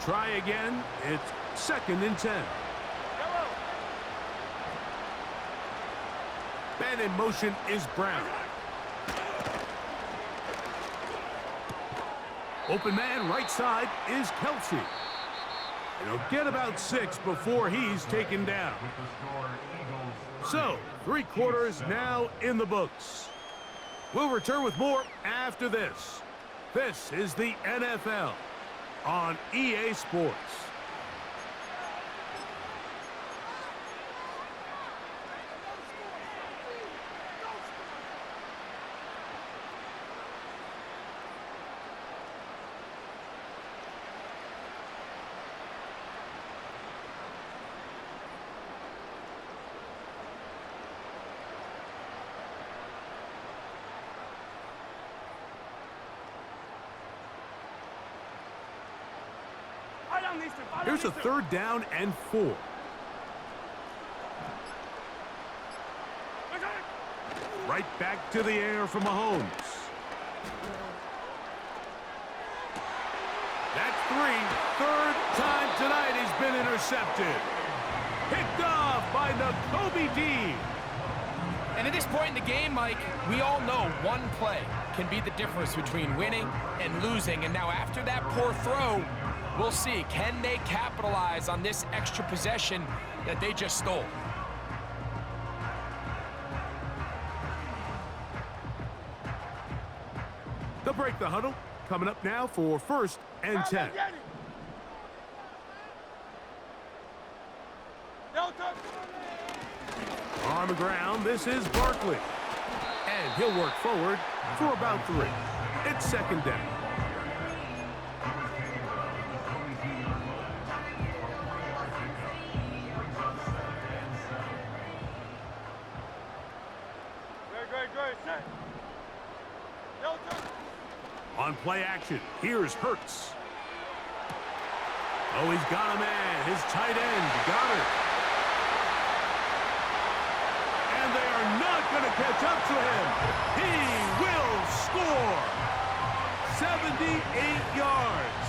try again. It's 2nd and 10. Man in motion is Brown. Open man right side is Kelsey. And he'll get about 6 before he's taken down. So, 3 quarters now in the books. We'll return with more after this. This is the NFL on EA Sports. Here's a 3rd down and 4. Right back to the air from Mahomes. That's 3. 3rd time tonight he's been intercepted. Picked off by Nakobe Dean. And at this point in the game, Mike, we all know one play can be the difference between winning and losing. And now after that poor throw, we'll see, can they capitalize on this extra possession that they just stole? They'll break the huddle. Coming up now for 1st and 10. On the ground, this is Barkley. And he'll work forward for about 3. It's 2nd down. On play action, here's Hurts. Oh, he's got a man. His tight end got it. And they are not going to catch up to him. He will score. 78 yards.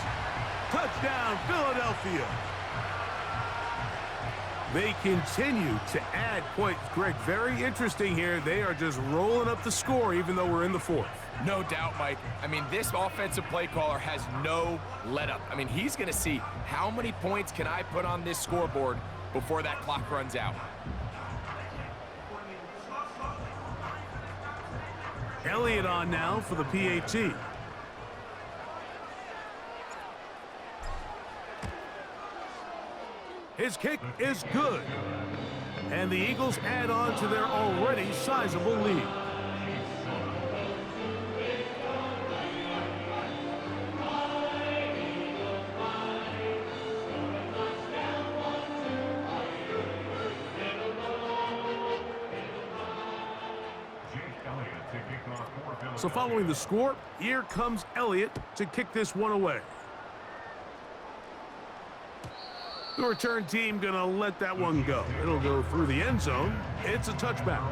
Touchdown, Philadelphia. They continue to add points. Greg, very interesting here. They are just rolling up the score even though we're in the 4th. No doubt, Mike. I mean, this offensive play caller has no let-up. I mean, he's going to see how many points can I put on this scoreboard before that clock runs out. Elliott on now for the PAT. His kick is good. And the Eagles add on to their already sizable lead. So following the score, here comes Elliott to kick this one away. The return team going to let that one go. It'll go through the end zone. It's a touchback.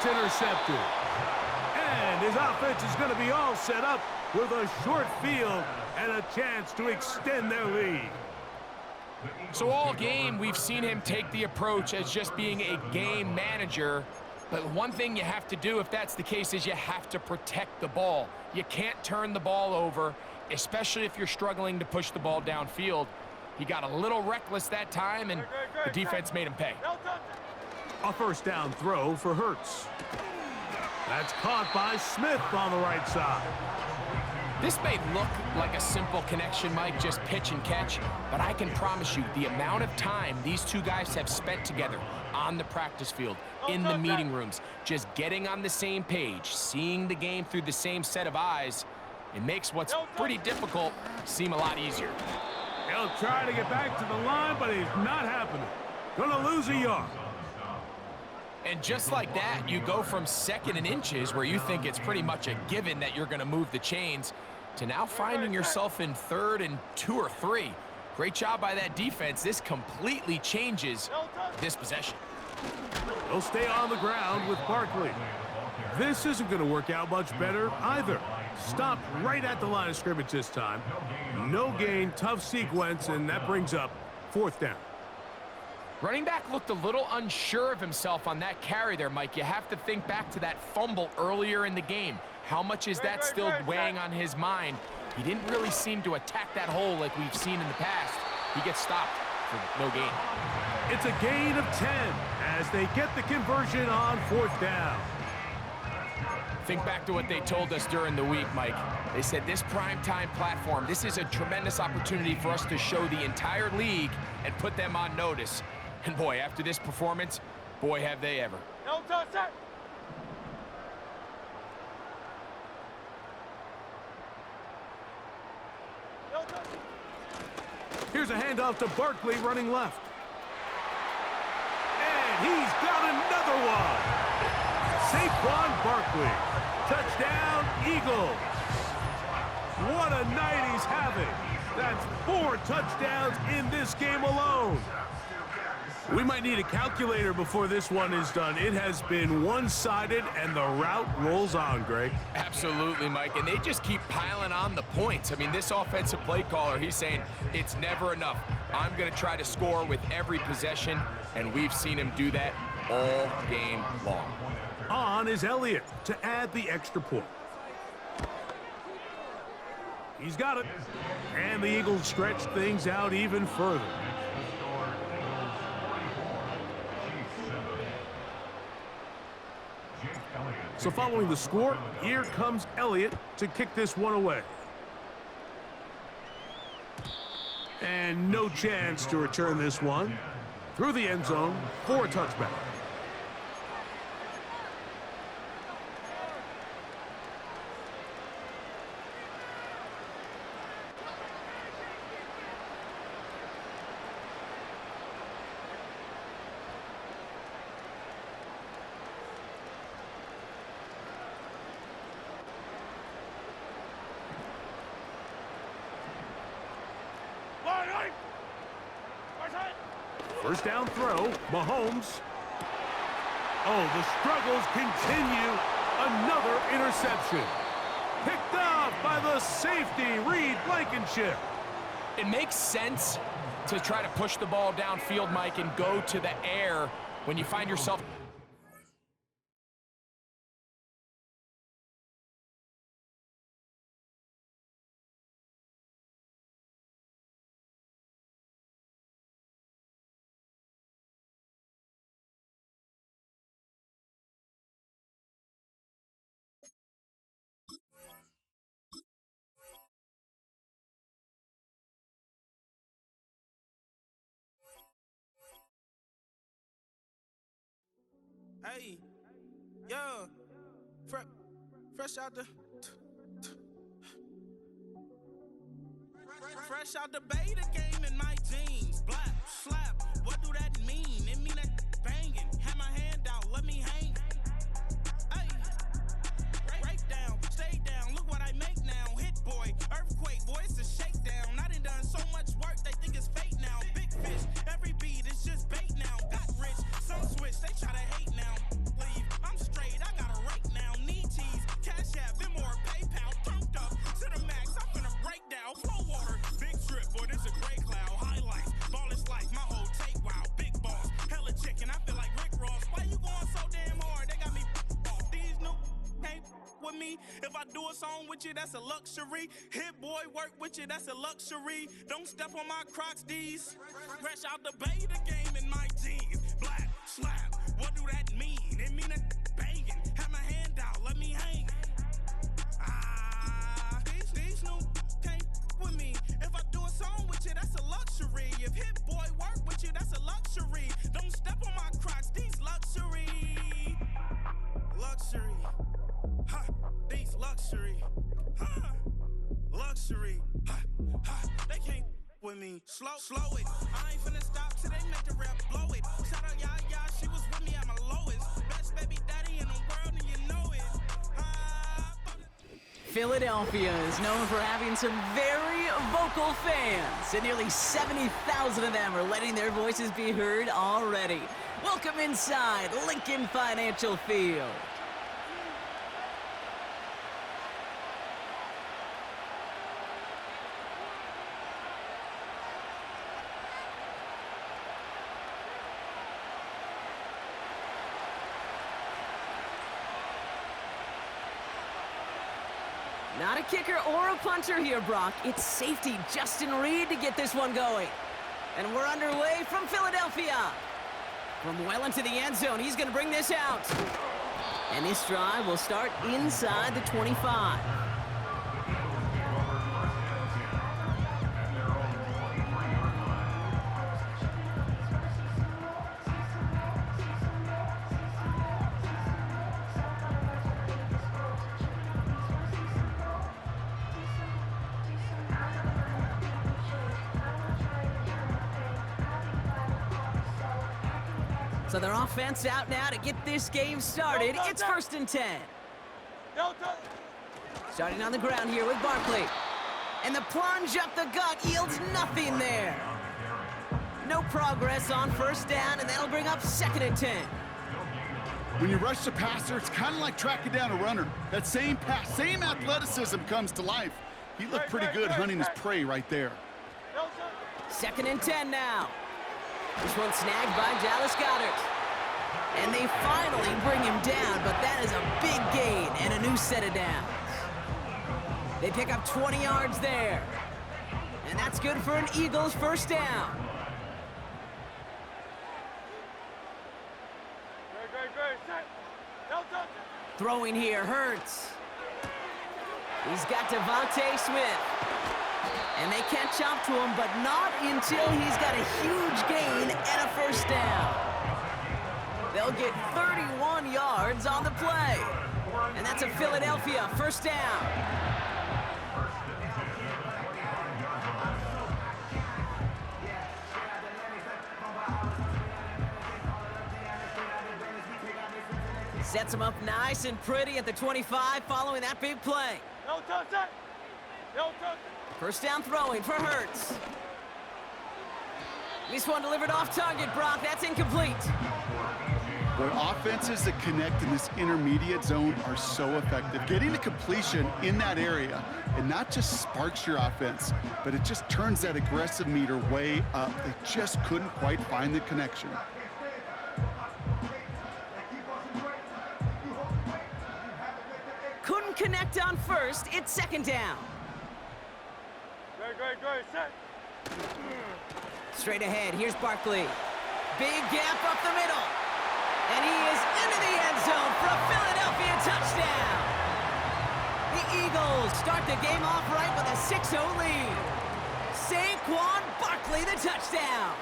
Intercepted. And his offense is going to be all set up with a short field and a chance to extend their lead. So all game, we've seen him take the approach as just being a game manager. But one thing you have to do if that's the case is you have to protect the ball. You can't turn the ball over, especially if you're struggling to push the ball downfield. He got a little reckless that time, and the defense made him pay. A 1st down throw for Hurts. That's caught by Smith on the right side. This may look like a simple connection, Mike, just pitch and catch, but I can promise you the amount of time these two guys have spent together on the practice field, in the meeting rooms, just getting on the same page, seeing the game through the same set of eyes, it makes what's pretty difficult seem a lot easier. He'll try to get back to the line, but it's not happening. Gonna lose a yard. And just like that, you go from second and inches, where you think it's pretty much a given that you're going to move the chains, to now finding yourself in 3rd and 2 or 3. Great job by that defense. This completely changes this possession. He'll stay on the ground with Barkley. This isn't going to work out much better either. Stopped right at the line of scrimmage this time. No gain, tough sequence, and that brings up 4th down. Running back looked a little unsure of himself on that carry there, Mike. You have to think back to that fumble earlier in the game. How much is that still weighing on his mind? He didn't really seem to attack that hole like we've seen in the past. He gets stopped for no gain. It's a gain of 10 as they get the conversion on 4th down. Think back to what they told us during the week, Mike. They said this primetime platform, this is a tremendous opportunity for us to show the entire league and put them on notice. And boy, after this performance, boy, have they ever. No touch that. No touch. Here's a handoff to Barkley running left. And he's got another one. Saquon Barkley. Touchdown, Eagles. What a night he's having. That's 4 touchdowns in this game alone. We might need a calculator before this one is done. It has been one-sided, and the route rolls on, Greg. Absolutely, Mike, and they just keep piling on the points. I mean, this offensive play caller, he's saying it's never enough. I'm going to try to score with every possession, and we've seen him do that all game long. On is Elliott to add the extra point. He's got it. And the Eagles stretch things out even further. So following the score, here comes Elliott to kick this one away. And no chance to return this one. Through the end zone for a touchback. First down throw, Mahomes. Oh, the struggles continue. Another interception. Picked off by the safety, Reed Blankenship. It makes sense to try to push the ball downfield, Mike, and go to the air when you find yourself. Hey, yo, fresh out the beta game in my jeans. Black slap, what do that mean? It mean that banging. Have my hand out, let me hang. Hey, break down, stay down. Look what I make now. Hit boy, earthquake, boy, it's a shakedown. I done so much work, they think it's fake now. Big fish, every beat is just bait now. Got rich, some switch, they try to hate now. Leave, I'm straight, I got a rake now. Need cheese, cash app, them or PayPal. Turned up to the max, I'm finna break down. Flow water, big trip, boy, this a gray cloud. Highlights, ball is life, my whole take, wow. Big boss, hella chicken, I feel like Rick Ross. Why you going so damn hard? They got me off. These new can't with me. If I do a song with you, that's a luxury. Hit boy, work with you, that's a luxury. Don't step on my Crocs, these. Fresh out the beta game in my jeans. Black slap, what do that mean? It mean that banging. Have my hand out, let me hang. These with me. Slow it. I ain't finna stop till they make the rap blow it. Shout out, y'all, she was with me at my lowest. Best baby daddy in the world, and you know it. Philadelphia is known for having some very vocal fans, and nearly 70,000 of them are letting their voices be heard already. Welcome inside Lincoln Financial Field. Not a kicker or a punter here, Brock. It's safety Justin Reed to get this one going. And we're underway from Philadelphia. From well into the end zone, he's going to bring this out. And this drive will start inside the 25. So their offense out now to get this game started. It's 1st and 10. Starting on the ground here with Barkley. And the plunge up the gut yields nothing there. No progress on 1st down, and that'll bring up 2nd and 10. When you rush the passer, it's kind of like tracking down a runner. That same pass, same athleticism comes to life. He looked pretty good hunting his prey right there. 2nd and 10 now. This one snagged by Dallas Goedert. And they finally bring him down, but that is a big gain and a new set of downs. They pick up 20 yards there. And that's good for an Eagles 1st down. Throwing here, Hurts. He's got Devontae Smith. And they catch up to him, but not until he's got a huge gain and a 1st down. They'll get 31 yards on the play. And that's a Philadelphia 1st down. Sets him up nice and pretty at the 25 following that big play. No touch it. No touch it. 1st down throwing for Hurts. This one delivered off target, Brock. That's incomplete. Boy, offenses that connect in this intermediate zone are so effective. Getting a completion in that area, and not just sparks your offense, but it just turns that aggressive meter way up. They just couldn't quite find the connection. Couldn't connect on 1st. It's 2nd down. Great, set. Straight ahead, here's Barkley. Big gap up the middle. And he is into the end zone for a Philadelphia touchdown. The Eagles start the game off right with a 6-0 lead. Saquon Barkley, the touchdown.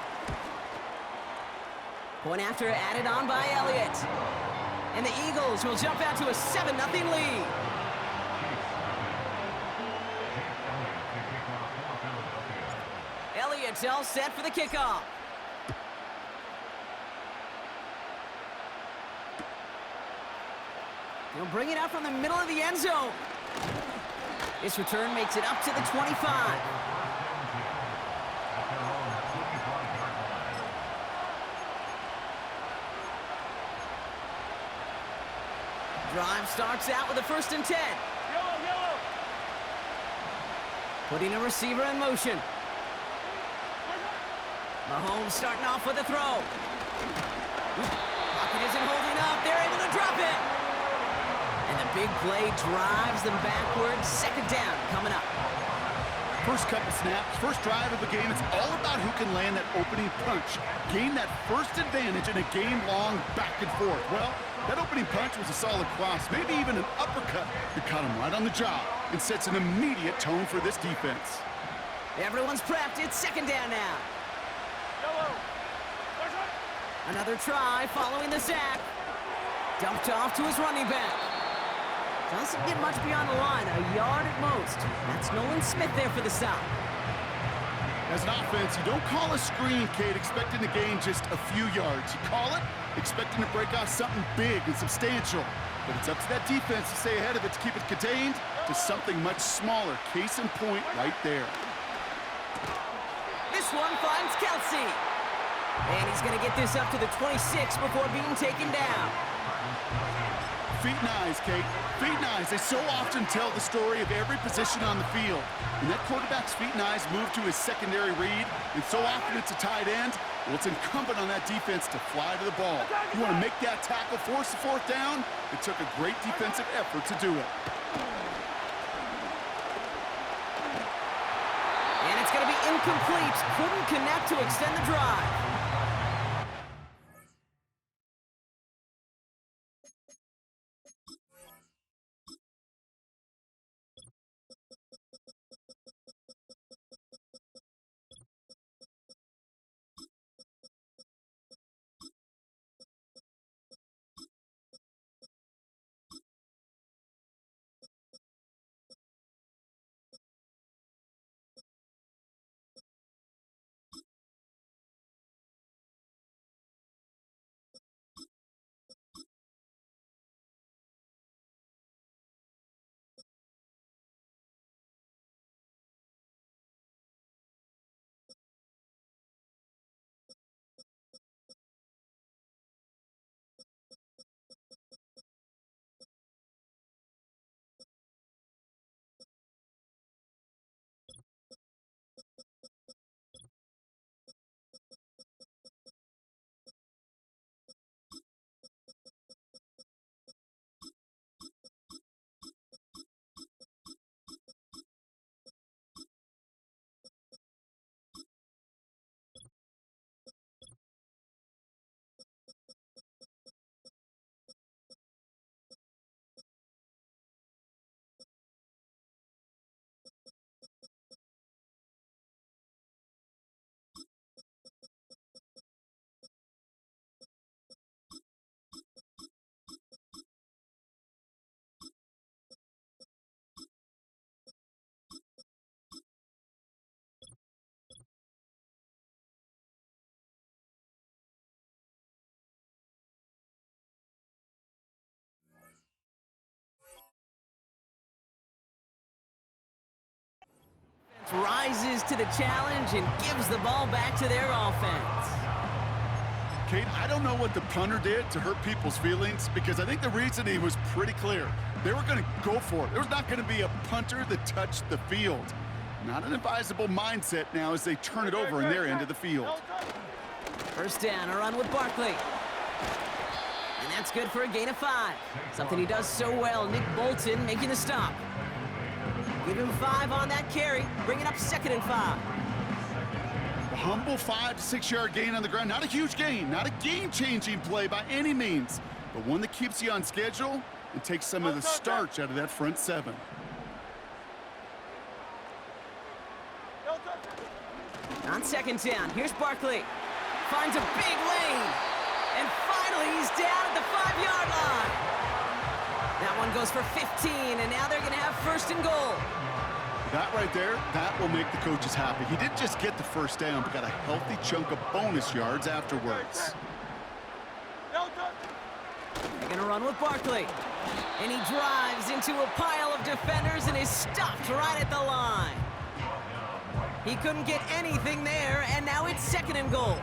Point after added on by Elliott. And the Eagles will jump out to a 7-0 lead. Elliott's all set for the kickoff. He'll bring it out from the middle of the end zone. This return makes it up to the 25. Drive starts out with a 1st and 10. Yellow. Putting a receiver in motion. Mahomes starting off with a throw. Pocket isn't holding up. They're able to drop it. And the big play drives them backwards. 2nd down coming up. First couple snaps, first drive of the game, it's all about who can land that opening punch. Gain that first advantage in a game-long back and forth. Well, that opening punch was a solid cross, maybe even an uppercut that caught him right on the job and sets an immediate tone for this defense. Everyone's prepped. It's 2nd down now. Another try following the sack. Dumped off to his running back. Doesn't get much beyond the line, a yard at most. That's Nolan Smith there for the stop. As an offense, you don't call a screen, Kate, expecting to gain just a few yards. You call it expecting to break off something big and substantial. But it's up to that defense to stay ahead of it, to keep it contained to something much smaller. Case in point right there. This one finds Kelsey. And he's going to get this up to the 26 before being taken down. Feet and eyes, Kate. Feet and eyes. They so often tell the story of every position on the field. When that quarterback's feet and eyes move to his secondary read, and so often it's a tight end, well, it's incumbent on that defense to fly to the ball. You want to make that tackle, force the fourth down? It took a great defensive effort to do it. And it's going to be incomplete. Couldn't connect to extend the drive. Rises to the challenge and gives the ball back to their offense. Kate, I don't know what the punter did to hurt people's feelings, because I think the reasoning was pretty clear. They were going to go for it. There was not going to be a punter that touched the field. Not an advisable mindset now as they turn it over in their end of the field. First down, a run with Barkley. And that's good for a gain of 5. Something he does so well, Nick Bolton making the stop. Give him 5 on that carry, bring it up 2nd and 5. A humble 5 to 6 yard gain on the ground. Not a huge gain, not a game-changing play by any means, but one that keeps you on schedule and takes some of the starch out of that front 7. On 2nd down, here's Barkley. Finds a big lane. And finally, he's down at the 5-yard line. That one goes for 15, and now they're going to have 1st and goal. That right there, that will make the coaches happy. He didn't just get the first down, but got a healthy chunk of bonus yards afterwards. They're going to run with Barkley. And he drives into a pile of defenders and is stopped right at the line. He couldn't get anything there, and now it's 2nd and goal.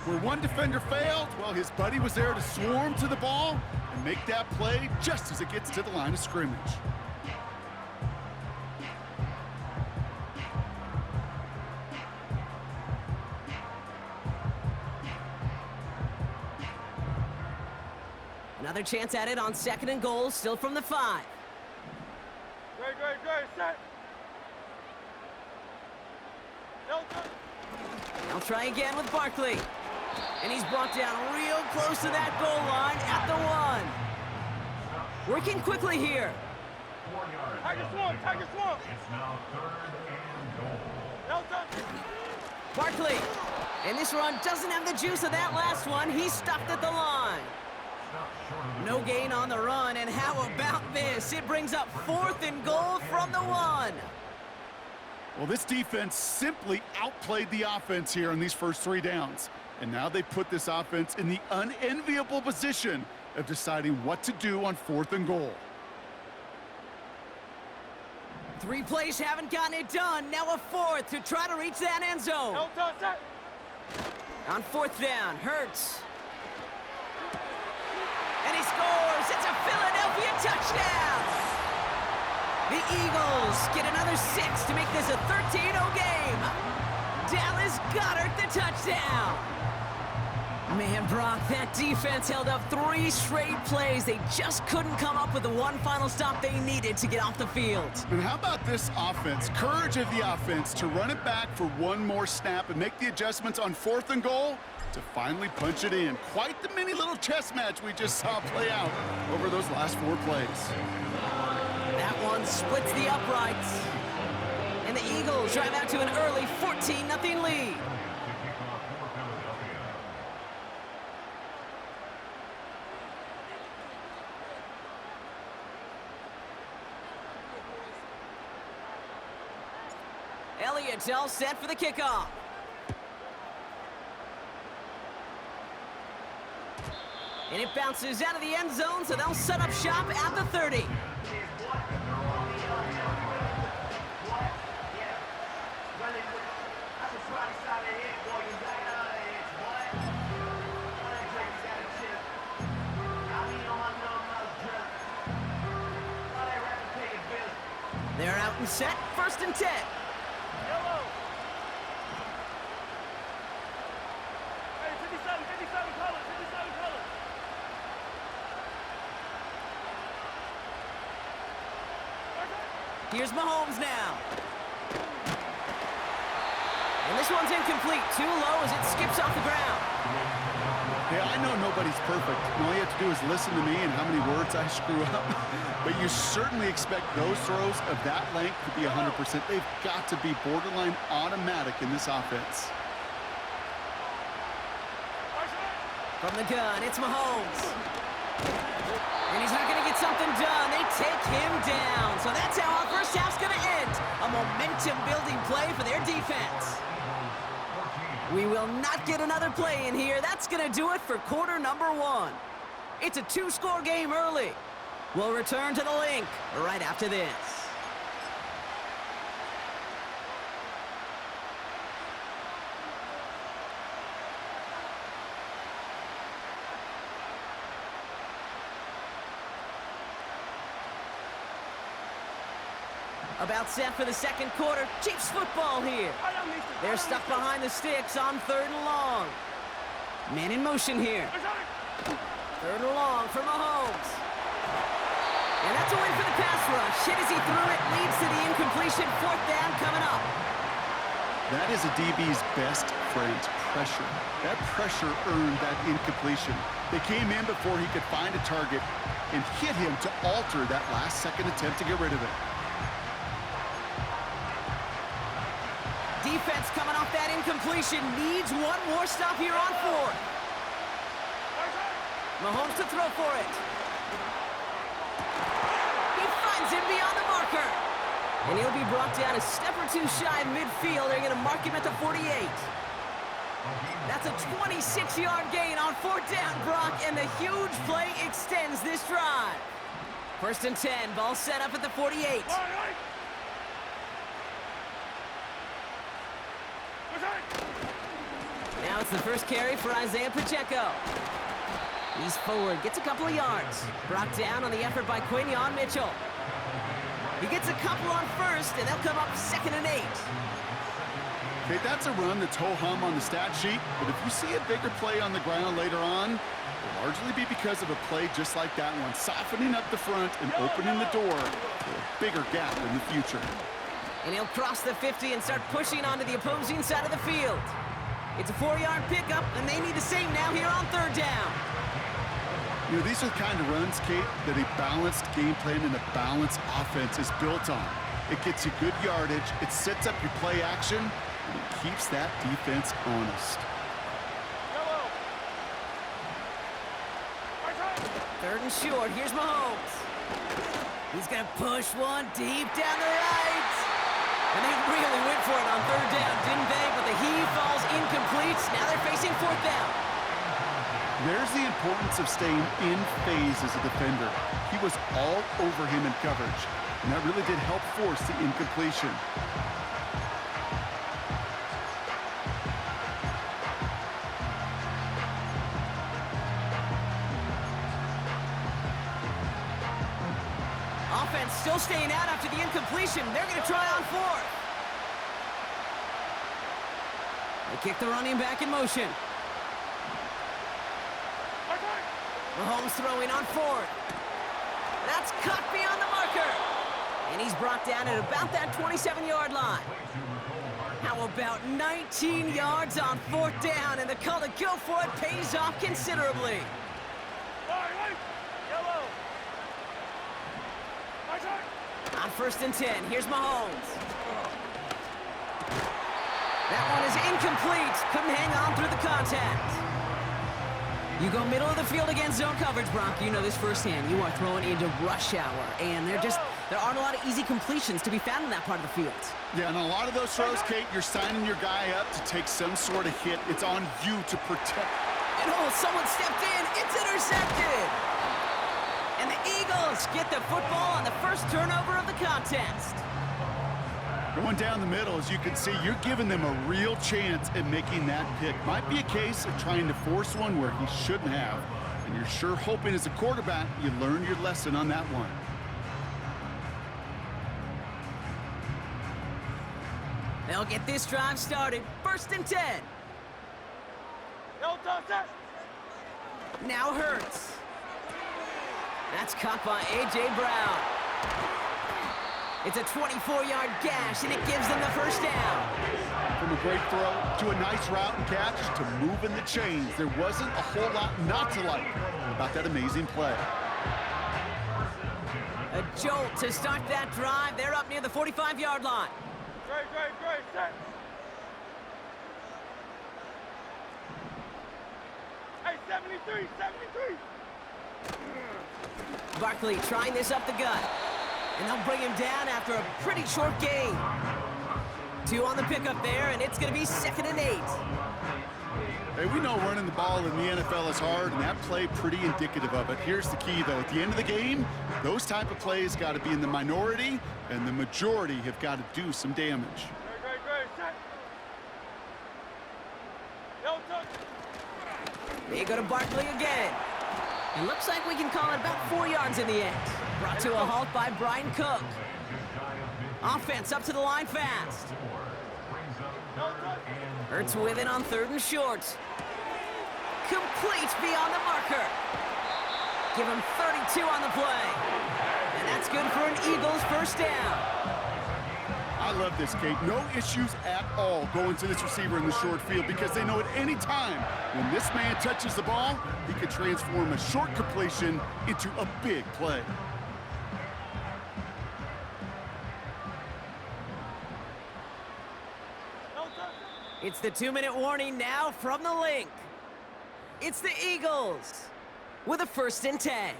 Where one defender failed, well, his buddy was there to swarm to the ball and make that play just as it gets to the line of scrimmage. Another chance at it on 2nd and goal, still from the 5. Great, set. They'll try again with Barkley. And he's brought down real close to that goal line at the 1. Working quickly here. Tiger swamp. It's now 3rd and goal. Barkley. And this run doesn't have the juice of that last one. He's stopped at the line. No gain on the run, and how about this? It brings up 4th and goal from the 1. Well, this defense simply outplayed the offense here in these first 3 downs. And now they put this offense in the unenviable position of deciding what to do on 4th and goal. 3 plays haven't gotten it done. Now a 4th to try to reach that end zone. On 4th down, Hurts. And he scores. It's a Philadelphia touchdown. The Eagles get another 6 to make this a 13-0 game. Dallas Goedert the touchdown. Man, Brock, that defense held up 3 straight plays. They just couldn't come up with the one final stop they needed to get off the field. And how about this offense? Courage of the offense to run it back for one more snap and make the adjustments on 4th and goal to finally punch it in. Quite the mini little chess match we just saw play out over those last 4 plays. That one splits the uprights. And the Eagles drive out to an early 14-0 lead. Elliott's all set for the kickoff. And it bounces out of the end zone, so they'll set up shop at the 30. They're out and set, 1st and 10. Yellow. Hey, 57 colors, 57 colors. Here's Mahomes now. And this one's incomplete. Too low as it skips off the ground. Hey, I know nobody's perfect. And all you have to do is listen to me and how many words I screw up. But you certainly expect those throws of that length to be 100%. They've got to be borderline automatic in this offense. From the gun, it's Mahomes. And he's not going to get something done. They take him down. So that's how our first half's going to end. A momentum-building play for their defense. We will not get another play in here. That's going to do it for quarter number 1. It's a 2-score game early. We'll return to the link right after this. About set for the second quarter. Chiefs football here. They're stuck behind the sticks on 3rd and long. Man in motion here. 3rd and long for Mahomes. And that's a win for the pass rush. Hit as he threw it. Leads to the incompletion. 4th down coming up. That is a DB's best friend, pressure. That pressure earned that incompletion. They came in before he could find a target and hit him to alter that last-second attempt to get rid of it. Defense coming off that incompletion. Needs one more stop here on 4th. Mahomes to throw for it. He finds him beyond the marker. And he'll be brought down a step or 2 shy of midfield. They're going to mark him at the 48. That's a 26-yard gain on 4th down, Brock, and the huge play extends this drive. 1st and 10, ball set up at the 48. Now it's the first carry for Isaiah Pacheco. He's forward, gets a couple of yards. Brought down on the effort by Quinion Mitchell. He gets a couple on 1st, and they'll come up 2nd and 8. Okay, that's a run that's ho-hum on the stat sheet, but if you see a bigger play on the ground later on, it'll largely be because of a play just like that one, softening up the front and opening the door for a bigger gap in the future. And he'll cross the 50 and start pushing onto the opposing side of the field. It's a 4-yard pickup, and they need the same now here on 3rd down. You know, these are the kind of runs, Kate, that a balanced game plan and a balanced offense is built on. It gets you good yardage, it sets up your play action, and it keeps that defense honest. 3rd and short, here's Mahomes. He's gonna push one deep down the right. And they really went for it on third down, didn't they? But the heave falls incomplete. Now they're facing fourth down. There's the importance of staying in phase as a defender. He was all over him in coverage, and that really did help force the incompletion. Offense still staying out after the incompletion. They're going to try on fourth. They kick the running back in motion. Mahomes throwing on fourth. That's cut beyond the marker. And he's brought down at about that 27-yard line. How about 19 yards on fourth down, and the call to go for it pays off considerably. Yellow. On 1st and 10, here's Mahomes. That one is incomplete. Couldn't hang on through the contact. You go middle of the field against zone coverage, Brock. You know this firsthand. You are throwing into rush hour, and there aren't a lot of easy completions to be found in that part of the field. Yeah, and a lot of those throws, Kate, you're signing your guy up to take some sort of hit. It's on you to protect. And someone stepped in. It's intercepted. And the Eagles get the football on the first turnover of the contest. Going down the middle, as you can see, you're giving them a real chance at making that pick. Might be a case of trying to force one where he shouldn't have. And you're sure hoping as a quarterback you learn your lesson on that one. They'll get this drive started. 1st and 10. Yellow touch. Now Hurts. That's caught by A.J. Brown. It's a 24-yard gash, and it gives them the first down. From a great throw to a nice route and catch to moving the chains. There wasn't a whole lot not to like about that amazing play. A jolt to start that drive. They're up near the 45-yard line. Great, set. Hey, 73. Barkley trying this up the gut. And they'll bring him down after a pretty short gain. 2 on the pickup there, and it's going to be 2nd and 8. Hey, we know running the ball in the NFL is hard, and that play pretty indicative of it. Here's the key, though. At the end of the game, those type of plays got to be in the minority, and the majority have got to do some damage. Great, set. Yellow touch. They go to Barkley again. It looks like we can call it about 4 yards in the end. Brought to a halt by Brian Cook. Offense up to the line fast. Hurts with it on 3rd and short. Complete beyond the marker. Give him 32 on the play. And that's good for an Eagles first down. I love this, Kate. No issues at all going to this receiver in the short field because they know at any time when this man touches the ball, he can transform a short completion into a big play. It's the 2-minute warning now from the link. It's the Eagles with a 1st and 10.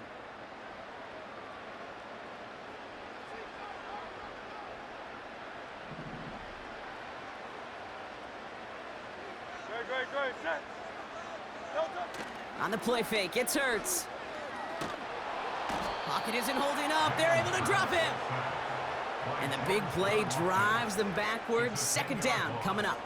Great, set. On the play fake, it's Hurts. Pocket isn't holding up. They're able to drop him. And the big play drives them backwards. 2nd down coming up.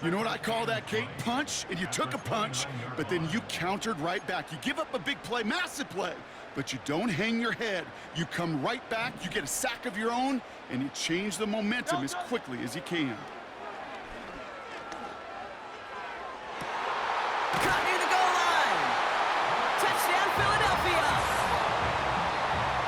You know what I call that, Kate? Punch, and you took a punch, but then you countered right back. You give up a big play, massive play, but you don't hang your head. You come right back, you get a sack of your own, and you change the momentum as quickly as you can. Caught near the goal line. Touchdown, Philadelphia.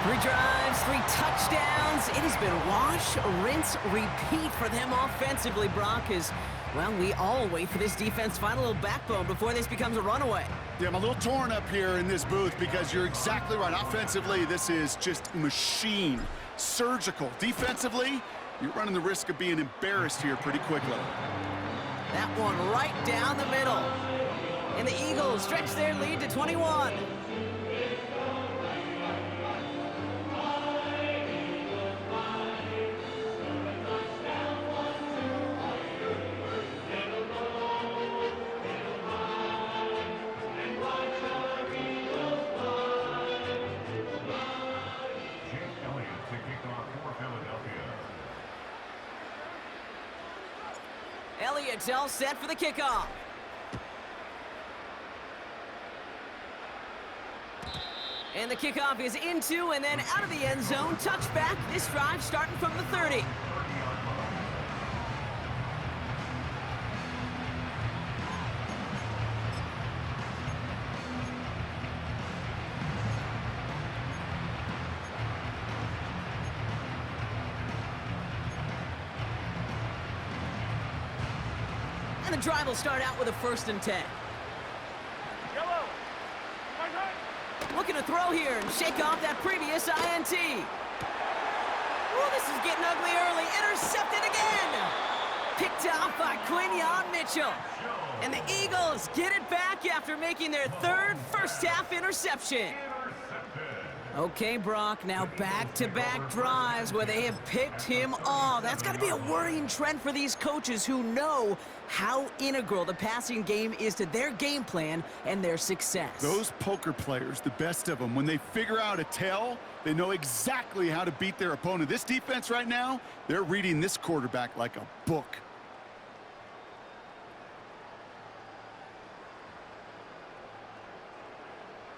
3 drives, 3 touchdowns. It has been wash, rinse, repeat for them offensively, Brock, as, well, we all wait for this defense to find a little backbone before this becomes a runaway. Yeah, I'm a little torn up here in this booth because you're exactly right. Offensively, this is just machine, surgical. Defensively, you're running the risk of being embarrassed here pretty quickly. That one right down the middle. And the Eagles stretch their lead to 21. Elliott's all set for the kickoff. And the kickoff is into and then out of the end zone. Touchback. This drive starting from the 30. And the drive will start out with a 1st and 10. Yellow. Looking to throw here and shake off that previous INT. Oh, this is getting ugly early. Intercepted again. Picked off by Quinion Mitchell. And the Eagles get it back after making their 3rd first-half interception. Okay, Brock, now back-to-back drives where they have picked him off. That's got to be a worrying trend for these coaches who know how integral the passing game is to their game plan and their success. Those poker players, the best of them, when they figure out a tell, they know exactly how to beat their opponent. This defense right now, they're reading this quarterback like a book.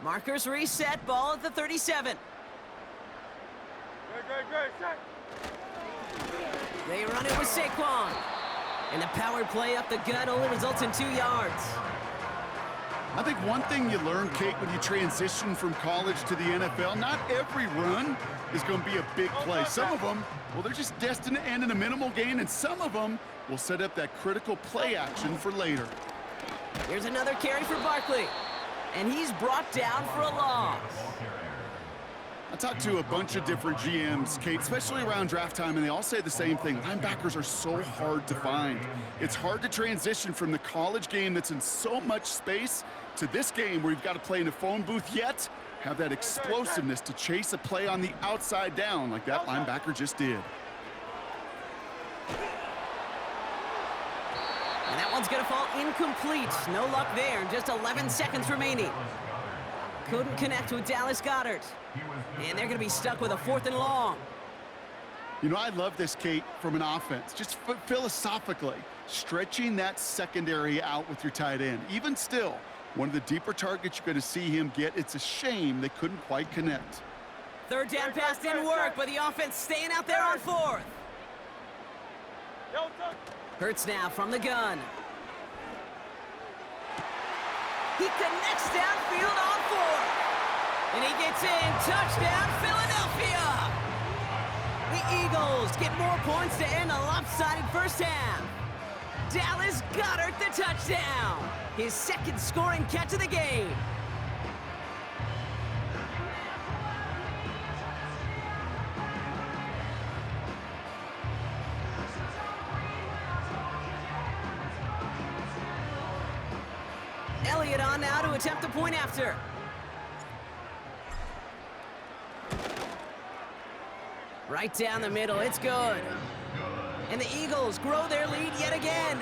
Markers reset, ball at the 37. Great, set. They run it with Saquon. And the power play up the gut only results in 2 yards. I think one thing you learn, Kate, when you transition from college to the NFL, not every run is going to be a big play. Some of them, well, they're just destined to end in a minimal gain, and some of them will set up that critical play action for later. Here's another carry for Barkley. And he's brought down for a loss. I talked to a bunch of different GMs, Kate, especially around draft time, and they all say the same thing. Linebackers are so hard to find. It's hard to transition from the college game that's in so much space to this game where you've got to play in a phone booth, yet have that explosiveness to chase a play on the outside down like that linebacker just did. And that one's going to fall incomplete. No luck there. Just 11 seconds remaining. Couldn't connect with Dallas Goedert. And they're going to be stuck with a 4th and long. You know, I love this, Kate, from an offense. Just philosophically, stretching that secondary out with your tight end. Even still, one of the deeper targets you're going to see him get. It's a shame they couldn't quite connect. 3rd down pass didn't work, but the offense staying out there on 4th. Hurts now from the gun. He connects downfield on 4th. And he gets in. Touchdown, Philadelphia. The Eagles get more points to end a lopsided first half. Dallas Goedert the touchdown. His 2nd scoring catch of the game. Elliott on now to attempt a point after. Right down the middle, it's good. And the Eagles grow their lead yet again.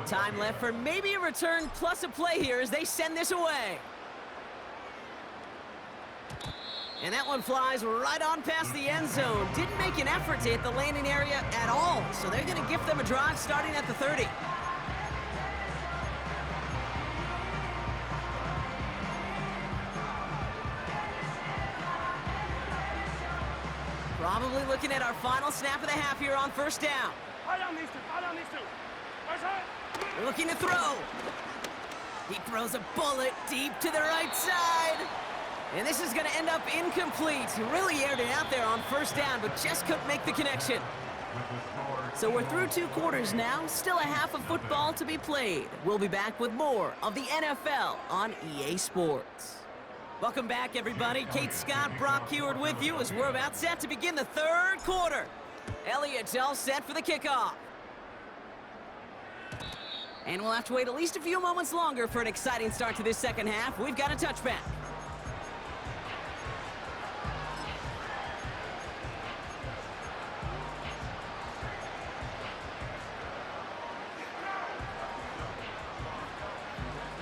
Time left for maybe a return plus a play here as they send this away. And that one flies right on past the end zone. Didn't make an effort to hit the landing area at all, so they're going to give them a drive starting at the 30. Probably looking at our final snap of the half here on 1st down. Fight on these two. Looking to throw. He throws a bullet deep to the right side. And this is going to end up incomplete. He really aired it out there on 1st down, but just couldn't make the connection. So we're through 2 quarters now. Still a half of football to be played. We'll be back with more of the NFL on EA Sports. Welcome back, everybody. Kate Scott, Brock Heward with you as we're about set to begin the 3rd quarter. Elliott's all set for the kickoff. And we'll have to wait at least a few moments longer for an exciting start to this 2nd half. We've got a touchback.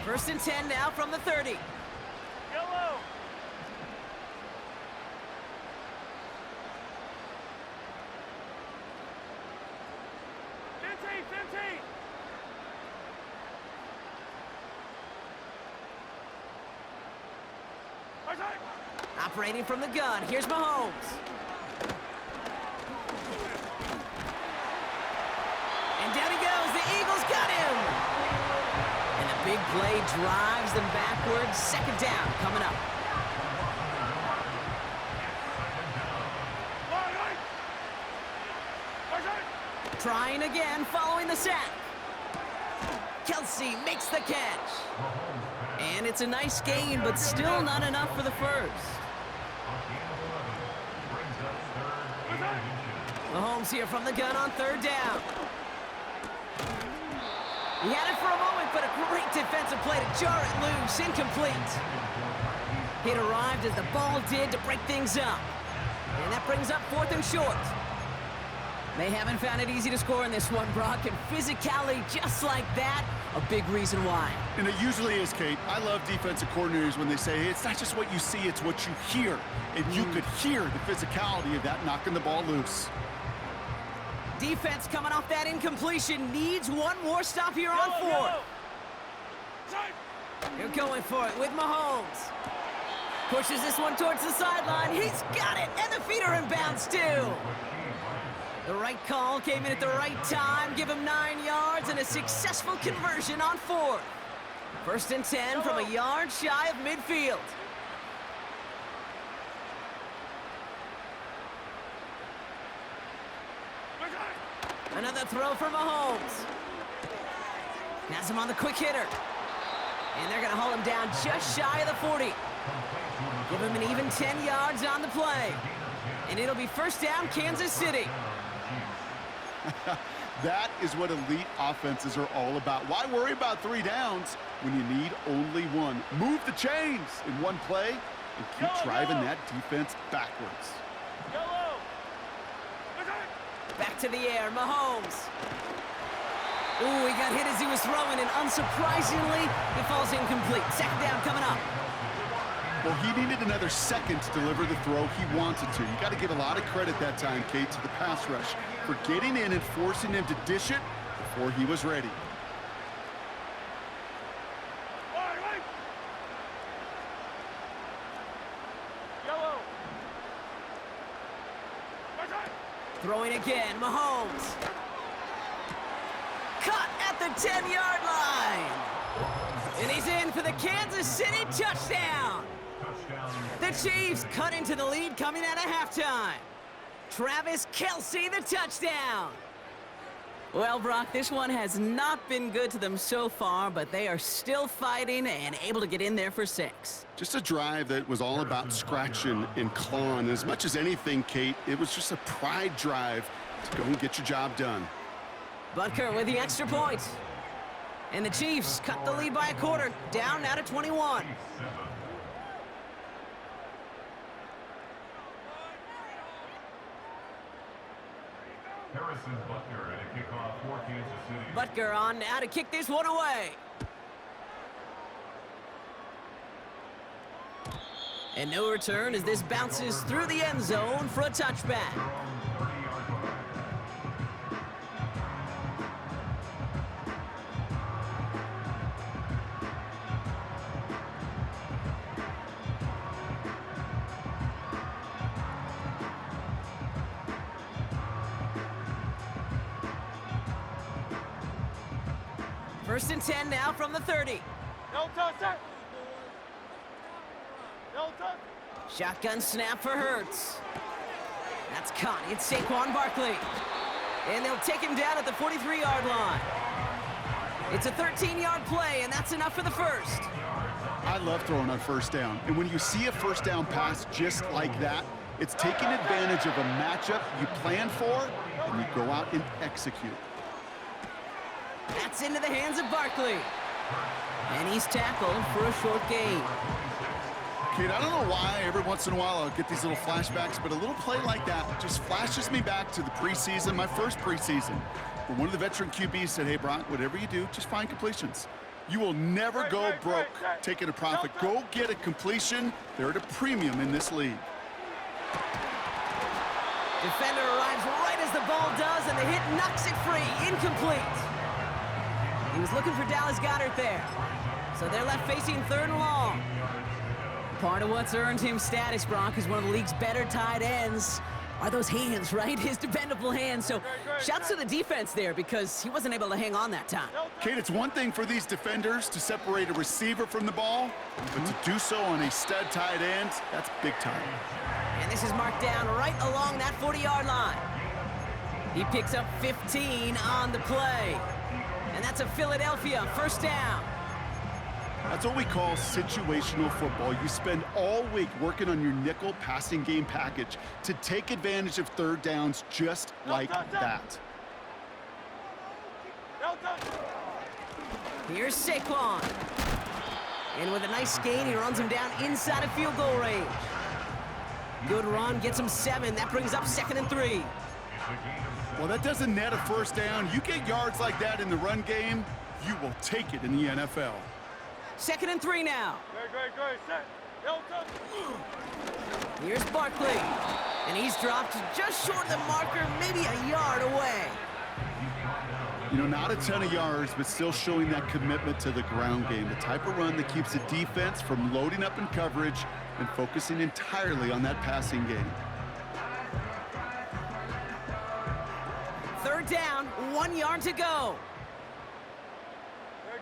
First and 10 now from the 30. Yellow. Operating from the gun, here's Mahomes. And down he goes, the Eagles got him! And the big play drives them backwards. Second down coming up. Trying again, following the sack. Kelsey makes the catch. And it's a nice gain, but still not enough for the first. Mahomes here from the gun on third down. He had it for a moment, but a great defensive play to jar it loose. Incomplete. It arrived as the ball did to break things up. And that brings up fourth and short. They haven't found it easy to score in this one, Brock, and physicality just like that, a big reason why. And it usually is, Kate. I love defensive coordinators when they say, hey, it's not just what you see, it's what you hear. And you could hear the physicality of that knocking the ball loose. Defense coming off that incompletion needs one more stop here on fourth. They're going for it with Mahomes. Pushes this one towards the sideline. He's got it, and the feet are in bounds too. The right call came in at the right time, give him 9 yards and a successful conversion on fourth. First and 10 from a yard shy of midfield. Another throw for Mahomes. Has him on the quick hitter. And they're going to haul him down just shy of the 40. Give him an even 10 yards on the play. And it'll be first down, Kansas City. That is what elite offenses are all about. Why worry about 3 downs when you need only one? Move the chains in one play and keep driving that defense backwards. Back to the air, Mahomes. Ooh, he got hit as he was throwing, and unsurprisingly, he falls incomplete. Second down coming up. Well, he needed another second to deliver the throw he wanted to. You got to give a lot of credit that time, Kate, to the pass rush for getting in and forcing him to dish it before he was ready. Throwing again, Mahomes. Cut at the 10-yard line. And he's in for the Kansas City touchdown. The Chiefs cut into the lead coming out of halftime. Travis Kelce, the touchdown. Well, Brock, this one has not been good to them so far, but they are still fighting and able to get in there for 6. Just a drive that was all about scratching and clawing. As much as anything, Kate, it was just a pride drive to go and get your job done. Butker with the extra point. And the Chiefs cut the lead by a quarter, down now to 21. Harrison Butker at a kickoff for Kansas City. Butker on now to kick this one away. And no return as this bounces through the end zone for a touchback. First and 10 now from the 30. No touch, sir. No touch. Shotgun snap for Hurts. That's caught. It's Saquon Barkley. And they'll take him down at the 43-yard line. It's a 13-yard play, and that's enough for the first. I love throwing on first down. And when you see a first down pass just like that, it's taking advantage of a matchup you plan for, and you go out and execute. That's into the hands of Barkley. And he's tackled for a short gain. Kate, I don't know why every once in a while I'll get these little flashbacks, but a little play like that just flashes me back to the preseason, my first preseason, where one of the veteran QBs said, hey, Brock, whatever you do, just find completions. You will never go broke taking a profit. Go get a completion. They're at a premium in this league. Defender arrives right as the ball does, and the hit knocks it free. Incomplete. He was looking for Dallas Goedert there. So they're left facing third and long. Part of what's earned him status, Brock, is one of the league's better tight ends. Are those hands, right? His dependable hands. So shouts to the defense there because he wasn't able to hang on that time. Kate, it's one thing for these defenders to separate a receiver from the ball, but to do so on a stud tight end, that's big time. And this is marked down right along that 40-yard line. He picks up 15 on the play. And that's a Philadelphia first down. That's what we call situational football. You spend all week working on your nickel passing game package to take advantage of third downs just like that. Here's Saquon. And with a nice gain, he runs him down inside of field goal range. Good run, gets him 7. That brings up 2nd and 3. Well, that doesn't net a first down. You get yards like that in the run game, you will take it in the NFL. 2nd and 3 now. Good. Set. Here's Barkley. And he's dropped just short of the marker, maybe a yard away. You know, not a ton of yards, but still showing that commitment to the ground game. The type of run that keeps the defense from loading up in coverage and focusing entirely on that passing game. 3rd down, 1 yard to go.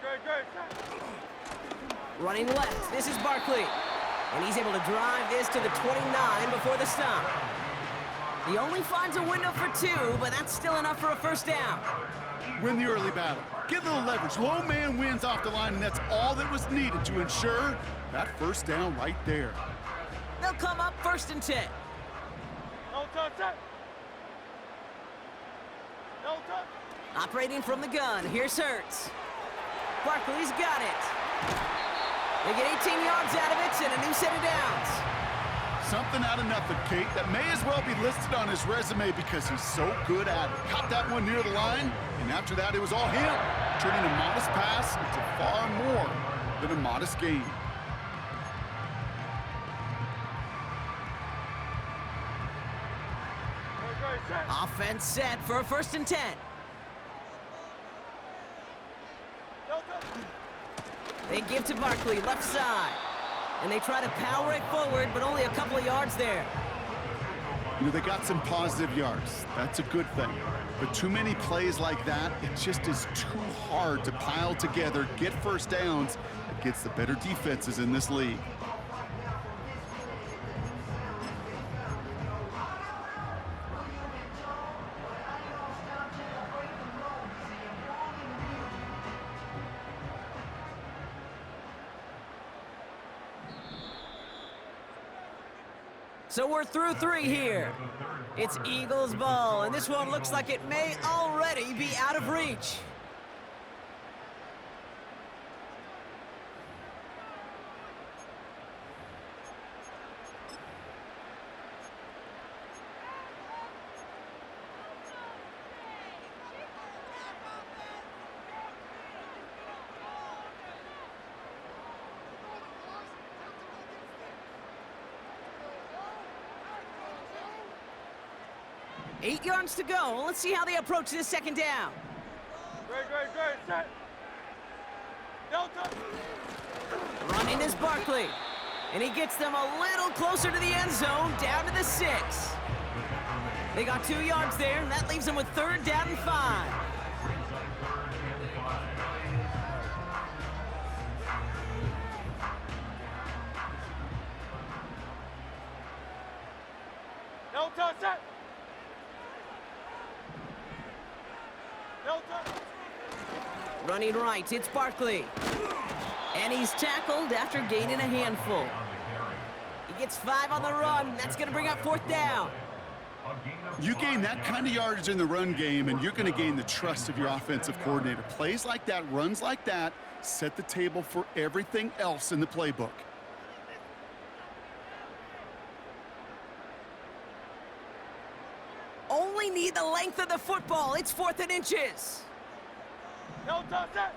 Good. Set. Running left, this is Barkley. And he's able to drive this to the 29 before the stop. He only finds a window for 2, but that's still enough for a first down. Win the early battle. Get a little leverage. Low man wins off the line, and that's all that was needed to ensure that first down right there. They'll come up 1st and 10. No touch. Set. No touch. Operating from the gun, here's Hurts. Barkley's got it. They get 18 yards out of it and a new set of downs. Something out of nothing, Kate, that may as well be listed on his resume because he's so good at it. Caught that one near the line, and after that it was all him, turning a modest pass into far more than a modest gain. Good. Set. Offense set for a 1st and 10. No touch. They give to Barkley, left side. And they try to power it forward, but only a couple of yards there. You know, they got some positive yards. That's a good thing. But too many plays like that, it just is too hard to pile together, get first downs against the better defenses in this league. So we're through 3 here. It's Eagles ball, and this one looks like it may already be out of reach. Eight yards to go. Let's see how they approach this 2nd down. Good. Set. No touch. Running is Barkley. And he gets them a little closer to the end zone, down to the 6. They got 2 yards there, and that leaves them with 3rd down and 5. No touch. Set. No touch. Running right, it's Barkley. And he's tackled after gaining a handful. He gets 5 on the run. That's going to bring up 4th down. You gain that kind of yardage in the run game, and you're going to gain the trust of your offensive coordinator. Plays like that, runs like that, set the table for everything else in the playbook. Only need the length of the football. It's 4th and inches. No touch. Set.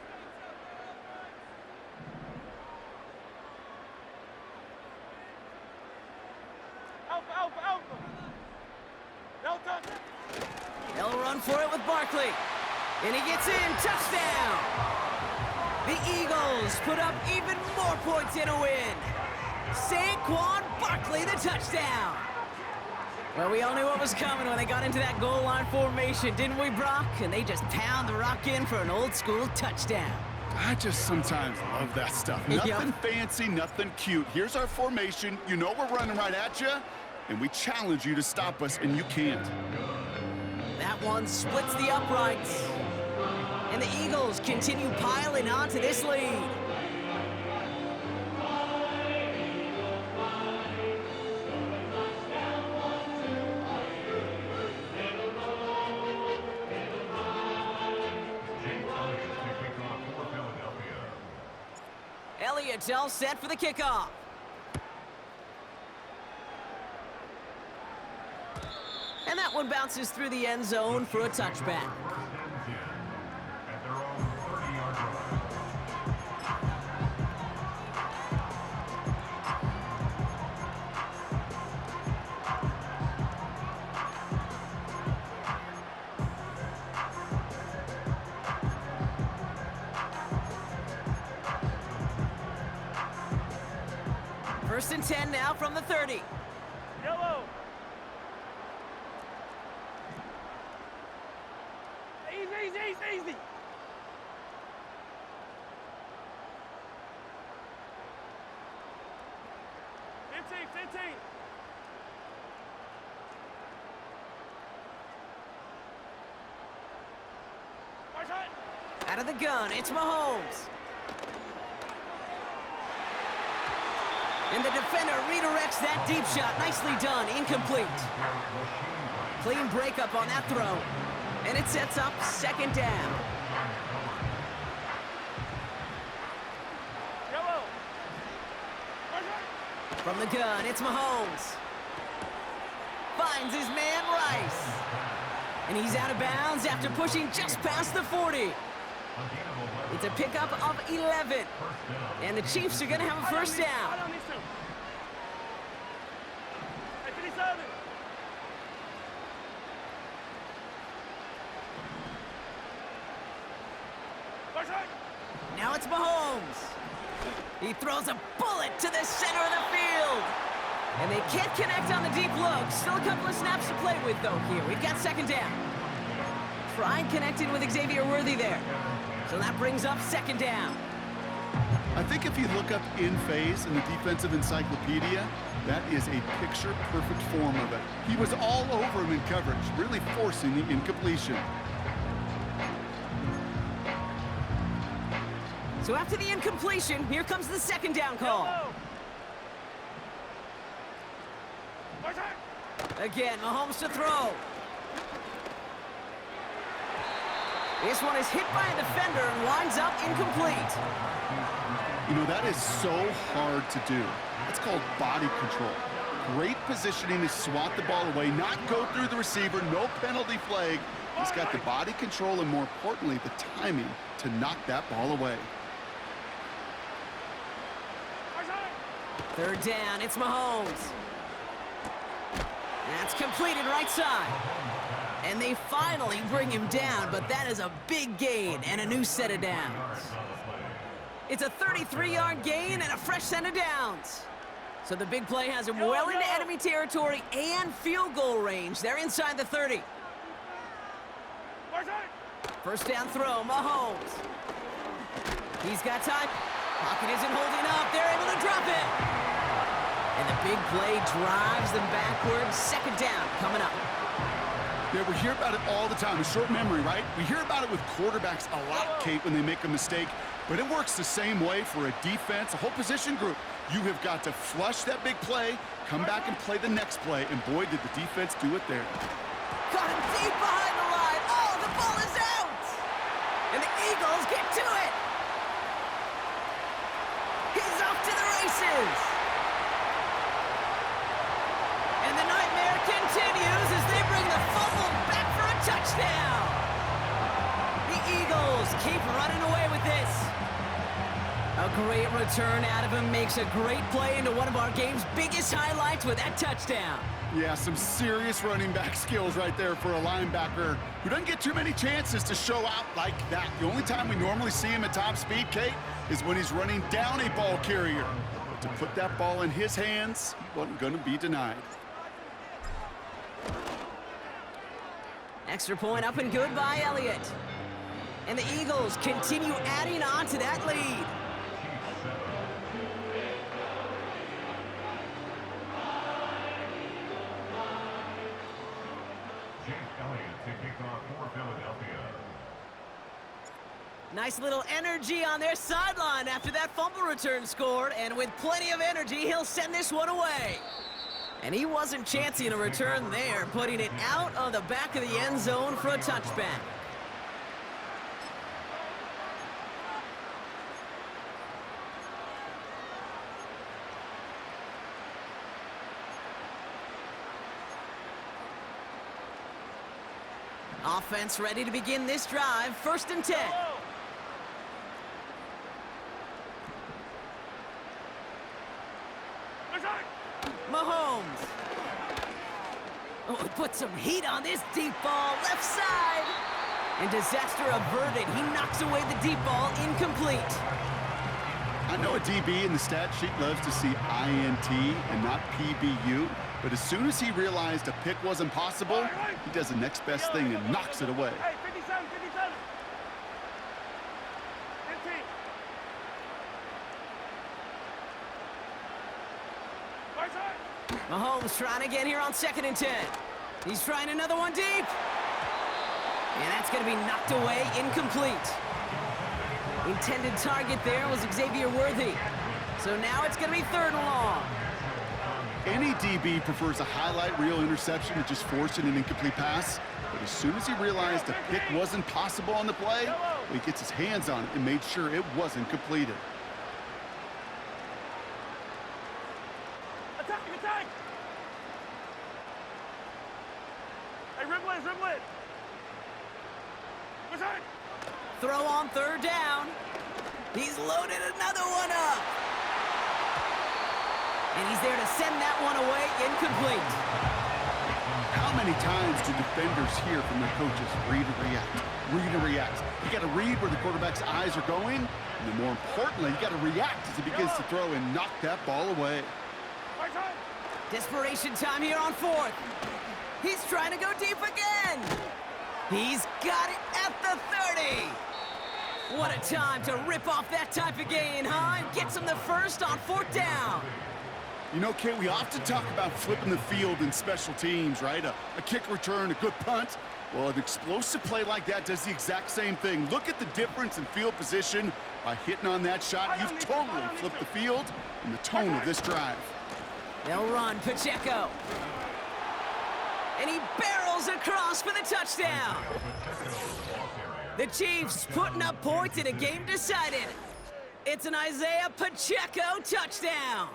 Alpha. No touch. They'll run for it with Barkley. And he gets in. Touchdown. The Eagles put up even more points in a win. Saquon Barkley, the touchdown. Well, we all knew what was coming when they got into that goal line formation, didn't we, Brock? And they just pound the rock in for an old-school touchdown. I just sometimes love that stuff. Nothing fancy, nothing cute. Here's our formation. You know we're running right at you, and we challenge you to stop us, and you can't. That one splits the uprights. And the Eagles continue piling onto this lead. Elliott's all set for the kickoff. And that one bounces through the end zone for a touchback. At their own 30-yard line. First and 10 now from the 30. Yellow. Easy. 15. Out of the gun, it's Mahomes. And the defender redirects that deep shot. Nicely done, incomplete. Clean breakup on that throw. And it sets up second down. Yellow. From the gun, it's Mahomes. Finds his man Rice. And he's out of bounds after pushing just past the 40. It's a pickup of 11. And the Chiefs are going to have a first down. Now it's Mahomes. He throws a bullet to the center of the field. And they can't connect on the deep look. Still a couple of snaps to play with, though, here. We've got second down. Tried connecting with Xavier Worthy there. So that brings up second down. I think if you look up in phase in the defensive encyclopedia, that is a picture-perfect form of it. He was all over him in coverage, really forcing the incompletion. So after the incompletion, here comes the second down call. Again, Mahomes to throw. This one is hit by a defender and winds up incomplete. You know, that is so hard to do. That's called body control. Great positioning to swat the ball away, not go through the receiver, no penalty flag. He's got the body control and, more importantly, the timing to knock that ball away. Third down, it's Mahomes. That's completed right side. And they finally bring him down, but that is a big gain and a new set of downs. It's a 33-yard gain and a fresh set of downs. So the big play has him well into enemy territory and field goal range. They're inside the 30. First down throw, Mahomes. He's got time. Pocket isn't holding up. They're able to drop it. And the big play drives them backwards. Second down coming up. Yeah, we hear about it all the time. A short memory, right? We hear about it with quarterbacks a lot, Kate, when they make a mistake. But it works the same way for a defense, a whole position group. You have got to flush that big play, come back and play the next play, and boy, did the defense do it there. Got him deep behind the line. Oh, the ball is out! And the Eagles get to it! He's off to the races! And the nightmare continues as they bring the fumble back for a touchdown! The Eagles keep running away with this. A great return out of him, makes a great play into one of our game's biggest highlights with that touchdown. Yeah, some serious running back skills right there for a linebacker who doesn't get too many chances to show out like that. The only time we normally see him at top speed, Kate, is when he's running down a ball carrier. to put that ball in his hands, he wasn't going to be denied. Extra point up and good by Elliott. And the Eagles continue adding on to that lead. Nice little energy on their sideline after that fumble return scored, and with plenty of energy, he'll send this one away. And he wasn't chancing a return there, putting it out of the back of the end zone for a touchback. Offense ready to begin this drive, 1st and 10. Mahomes. Oh, he put some heat on this deep ball, left side. And disaster averted. He knocks away the deep ball, incomplete. I know a DB in the stat sheet loves to see INT and not PBU, but as soon as he realized a pick wasn't possible, he does the next best thing and knocks it away. Hey, 57, 57. 15. Right side. Mahomes trying again here on 2nd and 10. He's trying another one deep. And that's going to be knocked away, incomplete. Intended target there was Xavier Worthy. So now it's going to be 3rd and long. Any DB prefers a highlight reel interception to just forcing an incomplete pass. But as soon as he realized a pick wasn't possible on the play, well, he gets his hands on it and made sure it wasn't completed. Attack, attack. Hey, ribble it, ribble it. Right side. Throw on 3rd down. He's loaded another one up. And he's there to send that one away, incomplete. How many times do defenders hear from their coaches, read and react, read and react? You got to read where the quarterback's eyes are going, and then more importantly, you got to react as he begins to throw and knock that ball away. Right side. Desperation time here on 4th. He's trying to go deep again. He's got it at the 30. What a time to rip off that type of gain, huh? And gets him the first on 4th down. You know, Kate, we often talk about flipping the field in special teams, right? A kick return, a good punt. Well, an explosive play like that does the exact same thing. Look at the difference in field position by hitting on that shot. You've totally flipped the field and the tone of this drive. They'll run Pacheco. And he barrels across for the touchdown. The Chiefs putting up points in a game decided. It's an Isaiah Pacheco touchdown.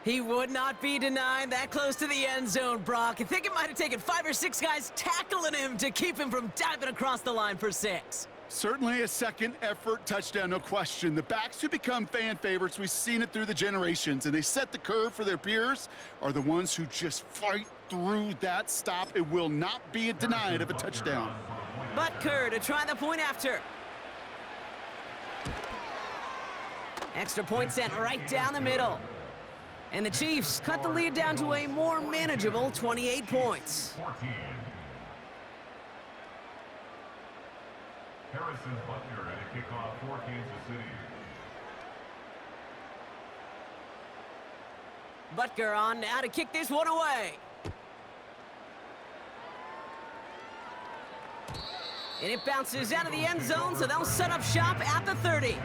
He would not be denied that close to the end zone, Brock. I think it might have taken 5 or 6 guys tackling him to keep him from diving across the line for 6. Certainly a second effort touchdown, no question. The backs who become fan favorites, we've seen it through the generations, and they set the curve for their peers, are the ones who just fight through that stop. It will not be denied of a touchdown. Butker to try the point after. Extra point sent right down the middle. And the Chiefs cut the lead down to a more manageable 28 points. 14. Harrison Butker at a kickoff for Kansas City. Butker on now to kick this one away. And it bounces out of the end zone, so they'll set up shop at the 30.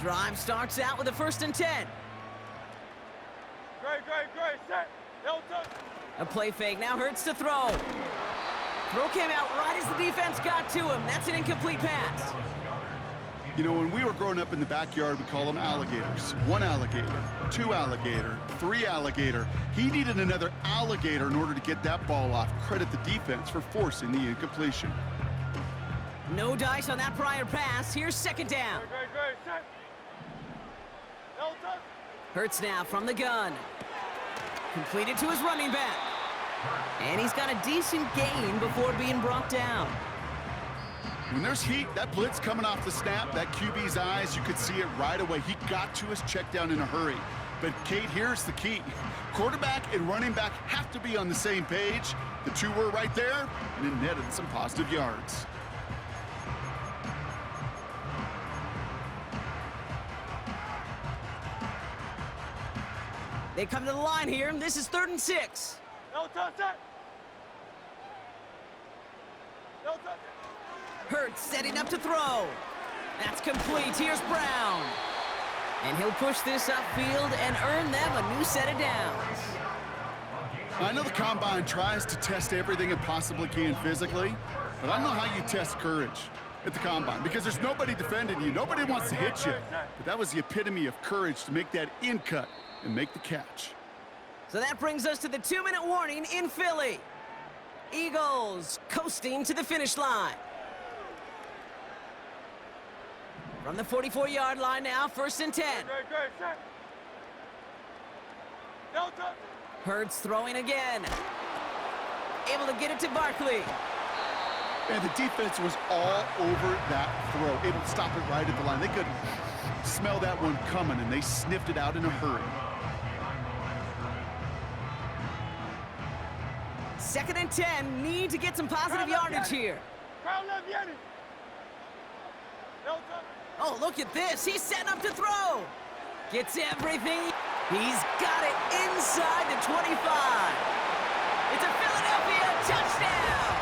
Drive starts out with a 1st and 10. Great, set. They'll touch. A play fake, now Hurts to throw. Throw came out right as the defense got to him. That's an incomplete pass. You know, when we were growing up in the backyard, we call them alligators. 1 alligator, 2 alligator, 3 alligator. He needed another alligator in order to get that ball off. Credit the defense for forcing the incompletion. No dice on that prior pass. Here's 2nd down. Great, set. They'll touch. Hurts now from the gun. Completed to his running back. And he's got a decent gain before being brought down. When there's heat, that blitz coming off the snap, that QB's eyes, you could see it right away. He got to his check down in a hurry. But, Kate, here's the key. Quarterback and running back have to be on the same page. The two were right there, and it netted some positive yards. They come to the line here, and this is 3rd and 6. No touch that. No touch that. Hurts setting up to throw. That's complete. Here's Brown. And he'll push this upfield and earn them a new set of downs. I know the Combine tries to test everything it possibly can physically, but I don't know how you test courage at the Combine because there's nobody defending you. Nobody wants to hit you. But that was the epitome of courage to make that in cut and make the catch. So that brings us to the 2-minute warning in Philly. Eagles coasting to the finish line. From the 44-yard line now, 1st and 10. Great, set. No touch. Hurts throwing again. Able to get it to Barkley. And the defense was all over that throw, able to stop it right at the line. They could smell that one coming, and they sniffed it out in a hurry. 2nd and 10, need to get some positive yardage here. Crowd left Yeti. No touch. Oh, look at this. He's setting up to throw. Gets everything. He's got it inside the 25. It's a Philadelphia touchdown.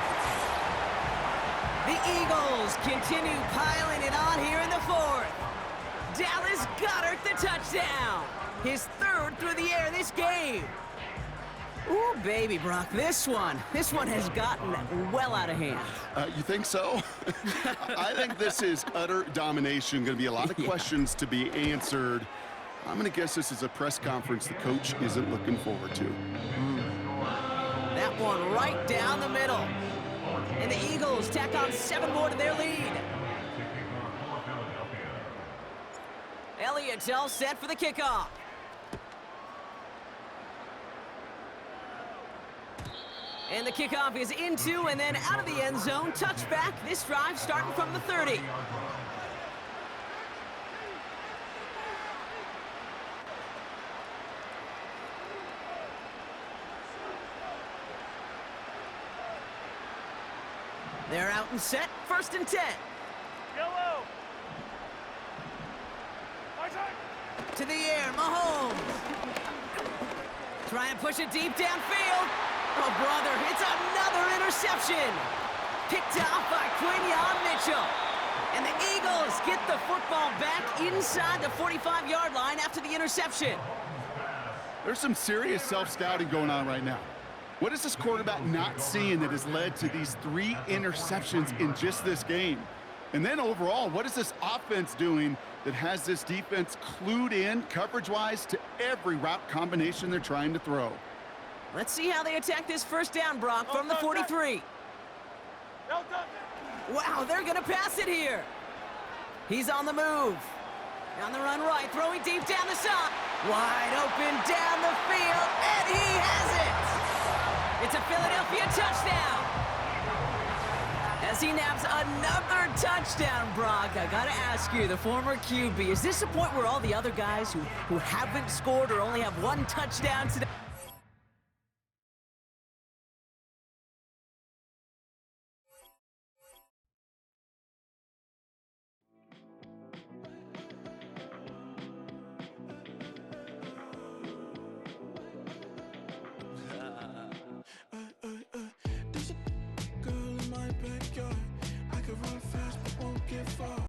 The Eagles continue piling it on here in the 4th. Dallas Goedert the touchdown. His 3rd through the air this game. Ooh, baby, Brock, this one has gotten well out of hand. You think so? I think this is utter domination. Going to be a lot of questions to be answered. I'm going to guess this is a press conference the coach isn't looking forward to. That one right down the middle. And the Eagles tack on 7 more to their lead. Elliott's all set for the kickoff. And the kickoff is into and then out of the end zone. Touchback. This drive starting from the 30. They're out and set. 1st and 10. Yellow. My time. To the air, Mahomes. Try and push it deep downfield. Oh, brother, it's another interception. Picked off by Quinion Mitchell. And the Eagles get the football back inside the 45-yard line after the interception. There's some serious self-scouting going on right now. What is this quarterback not seeing that has led to these 3 interceptions in just this game? And then overall, what is this offense doing that has this defense clued in coverage-wise to every route combination they're trying to throw? Let's see how they attack this 1st down, Brock, from the 43. No touch. Wow, they're going to pass it here. He's on the move. On the run right, throwing deep down the side. Wide open down the field, and he has it. It's a Philadelphia touchdown. As he naps another touchdown, Brock, I got to ask you, the former QB, is this a point where all the other guys who haven't scored or only have 1 touchdown today?